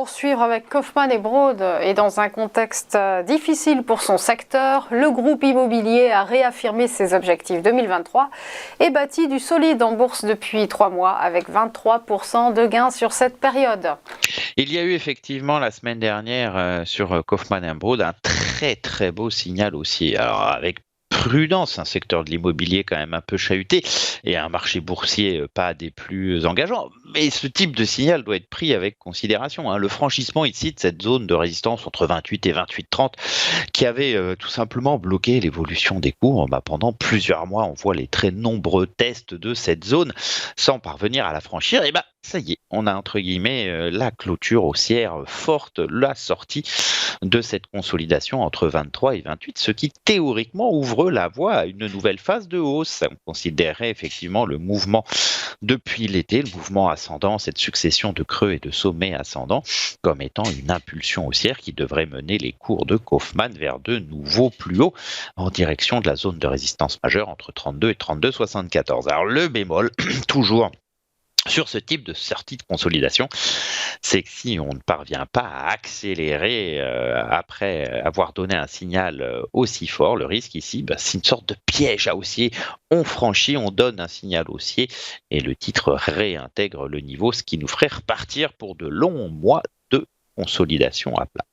poursuivre avec Kaufmann et Broad et dans un contexte difficile pour son secteur, le groupe immobilier a réaffirmé ses objectifs 2023 et bâti du solide en bourse depuis 3 mois avec 23% de gains sur cette période. Il y a eu effectivement la semaine dernière sur Kaufmann & Broad un très très beau signal haussier. Alors avec prudence, un secteur de l'immobilier quand même un peu chahuté et un marché boursier pas des plus engageants. Mais ce type de signal doit être pris avec considération, hein. Le franchissement ici de cette zone de résistance entre 28 et 28,30 qui avait tout simplement bloqué l'évolution des cours pendant plusieurs mois. On voit les très nombreux tests de cette zone sans parvenir à la franchir. Et ça y est, on a entre guillemets la clôture haussière forte, la sortie de cette consolidation entre 23 et 28, ce qui théoriquement ouvre la voie à une nouvelle phase de hausse. On considérerait effectivement le mouvement depuis l'été, le mouvement ascendant, cette succession de creux et de sommets ascendants, comme étant une impulsion haussière qui devrait mener les cours de Kaufmann vers de nouveaux plus hauts en direction de la zone de résistance majeure entre 32 et 32,74. Alors le bémol, toujours sur ce type de sortie de consolidation, c'est que si on ne parvient pas à accélérer après avoir donné un signal aussi fort, le risque ici, c'est une sorte de piège à haussier. On franchit, on donne un signal haussier et le titre réintègre le niveau, ce qui nous ferait repartir pour de longs mois de consolidation à plat.